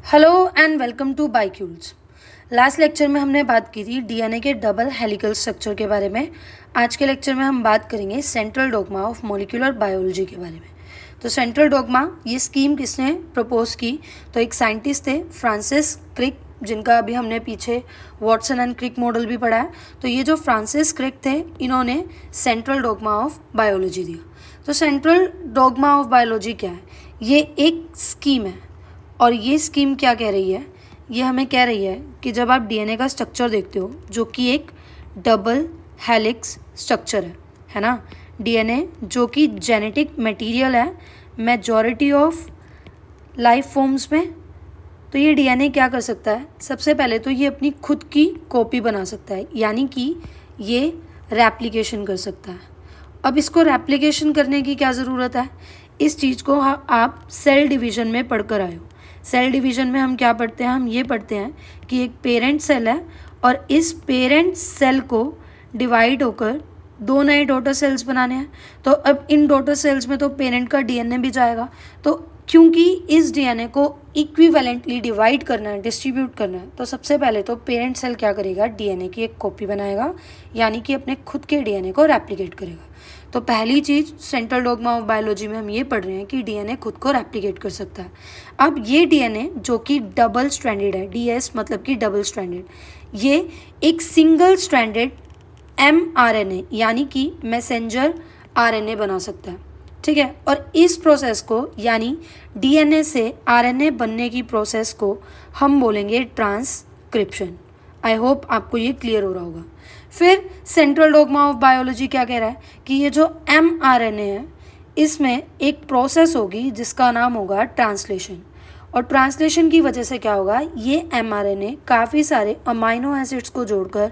Hello and welcome to बाइक्यूल्स। Last lecture में हमने बात की थी डीएनए के डबल हेलिकल स्ट्रक्चर के बारे में। आज के लेक्चर में हम बात करेंगे central dogma of molecular biology के बारे में। तो सेंट्रल डोग्मा ये स्कीम किसने प्रपोज की? तो एक साइंटिस्ट थे फ्रांसिस क्रिक, जिनका अभी हमने पीछे वॉटसन एंड क्रिक मॉडल भी पढ़ा है। तो ये जो फ्रांसिस क्रिक थे, इन्होंने सेंट्रल डोग्मा ऑफ बायोलॉजी दिया। तो सेंट्रल डोग्मा ऑफ बायोलॉजी क्या है? ये एक स्कीम है और ये स्कीम क्या कह रही है? ये हमें कह रही है कि जब आप डीएनए का स्ट्रक्चर देखते हो जो कि एक डबल हेलिक्स स्ट्रक्चर है ना, डीएनए जो कि जेनेटिक मटेरियल है मेजॉरिटी ऑफ लाइफ फॉर्म्स में। तो ये डीएनए क्या कर सकता है? सबसे पहले तो ये अपनी खुद की कॉपी बना सकता है, यानी कि ये रेप्लिकेशन कर सकता है। अब इसको रेप्लिकेशन करने की क्या ज़रूरत है? इस चीज़ को आप सेल डिवीज़न में पढ़कर आए हो। सेल डिवीज़न में हम क्या पढ़ते हैं? हम ये पढ़ते हैं कि एक पेरेंट सेल है और इस पेरेंट सेल को डिवाइड होकर दो नए डॉटर सेल्स बनाने हैं। तो अब इन डॉटर सेल्स में तो पेरेंट का डीएनए भी जाएगा। तो क्योंकि इस डीएनए को इक्विवेलेंटली डिवाइड करना है, डिस्ट्रीब्यूट करना है, तो सबसे पहले तो पेरेंट सेल क्या करेगा? डीएनए की एक कॉपी बनाएगा, यानी कि अपने खुद के डीएनए को रेप्लिकेट करेगा। तो पहली चीज़ सेंट्रल डोग्मा ऑफ बायोलॉजी में हम ये पढ़ रहे हैं कि डीएनए खुद को रेप्लिकेट कर सकता है। अब ये डीएनए जो कि डबल स्ट्रैंडेड है, डीएस मतलब कि डबल स्ट्रैंडेड, ये एक सिंगल स्ट्रैंडेड एमआरएनए यानी कि मैसेंजर आरएनए बना सकता है। ठीक है, और इस प्रोसेस को यानी डीएनए से आरएनए बनने की प्रोसेस को हम बोलेंगे ट्रांसक्रिप्शन। आई होप आपको ये क्लियर हो रहा होगा। फिर सेंट्रल डोग्मा ऑफ बायोलॉजी क्या कह रहा है कि ये जो एमआरएनए है, इसमें एक प्रोसेस होगी जिसका नाम होगा ट्रांसलेशन। और ट्रांसलेशन की वजह से क्या होगा? ये एमआरएनए काफ़ी सारे अमाइनो एसिड्स को जोड़कर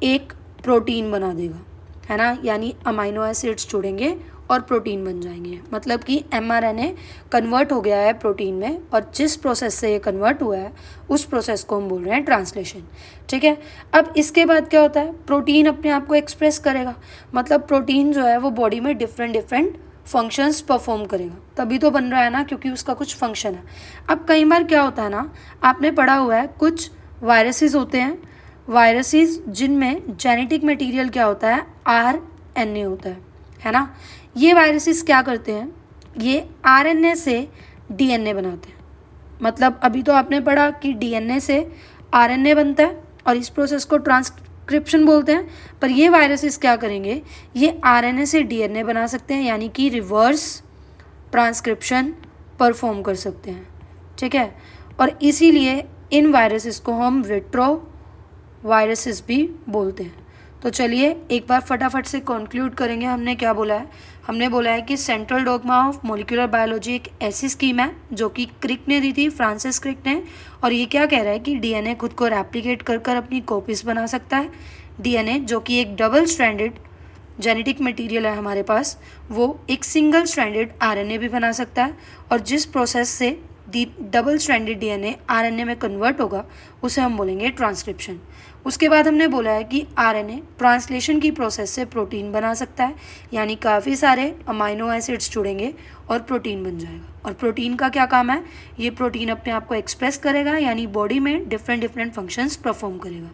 एक प्रोटीन बना देगा, है ना, यानी अमाइनो एसिड्स जोड़ेंगे और प्रोटीन बन जाएंगे। मतलब कि एमआरएनए कन्वर्ट हो गया है प्रोटीन में, और जिस प्रोसेस से ये कन्वर्ट हुआ है उस प्रोसेस को हम बोल रहे हैं ट्रांसलेशन। ठीक है, अब इसके बाद क्या होता है? प्रोटीन अपने आप को एक्सप्रेस करेगा। मतलब प्रोटीन जो है वो बॉडी में डिफरेंट फंक्शंस परफॉर्म करेगा, तभी तो बन रहा है ना, क्योंकि उसका कुछ फंक्शन है। अब कई बार क्या होता है ना, आपने पढ़ा हुआ है कुछ वायरसेस होते हैं, वायरसेस जिनमें जेनेटिक मटेरियल क्या होता है? आरएनए होता है ना। ये वायरसेस क्या करते हैं? ये आरएनए से डीएनए बनाते हैं। मतलब अभी तो आपने पढ़ा कि डीएनए से आरएनए बनता है और इस प्रोसेस को ट्रांसक्रिप्शन बोलते हैं। पर ये वायरसेस क्या करेंगे? ये आरएनए से डीएनए बना सकते हैं, यानी कि रिवर्स ट्रांसक्रिप्शन परफॉर्म कर सकते हैं। ठीक है, और इसीलिए इन वायरसेस को हम रेट्रो वायरसेस भी बोलते हैं। तो चलिए एक बार फटाफट से कंक्लूड करेंगे। हमने क्या बोला है? हमने बोला है कि central dogma of molecular biology एक ऐसी स्कीम है जो कि क्रिक ने दी थी, फ्रांसिस क्रिक ने। और ये क्या कह रहा है कि डीएनए खुद को रेप्लिकेट कर कर अपनी कॉपीज बना सकता है। डीएनए जो कि एक डबल स्ट्रैंडेड जेनेटिक मटेरियल है हमारे पास, वो एक सिंगल स्ट्रैंडेड आरएनए भी बना सकता है। और जिस प्रोसेस से डबल स्ट्रैंडेड डीएनए आरएनए में कन्वर्ट होगा उसे हम बोलेंगे ट्रांसक्रिप्शन। उसके बाद हमने बोला है कि आरएनए ट्रांसलेशन की प्रोसेस से प्रोटीन बना सकता है, यानी काफ़ी सारे अमाइनो एसिड्स जुड़ेंगे और प्रोटीन बन जाएगा। और प्रोटीन का क्या काम है? ये प्रोटीन अपने आप को एक्सप्रेस करेगा, यानी बॉडी में डिफरेंट फंक्शंस परफॉर्म करेगा।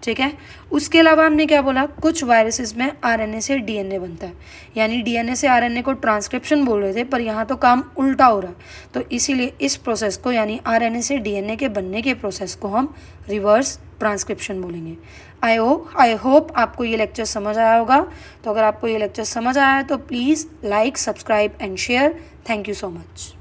ठीक है, उसके अलावा हमने क्या बोला? कुछ वायरसेस में आरएनए से डीएनए बनता है, यानी डीएनए से आरएनए को ट्रांसक्रिप्शन बोल रहे थे, पर यहाँ तो काम उल्टा हो रहा है। तो इसीलिए इस प्रोसेस को, यानी आरएनए से डीएनए के बनने के प्रोसेस को हम रिवर्स ट्रांसक्रिप्शन बोलेंगे। आई होप आपको ये लेक्चर समझ आया होगा। तो अगर आपको ये लेक्चर समझ आया है तो please like, subscribe and share. Thank you so much.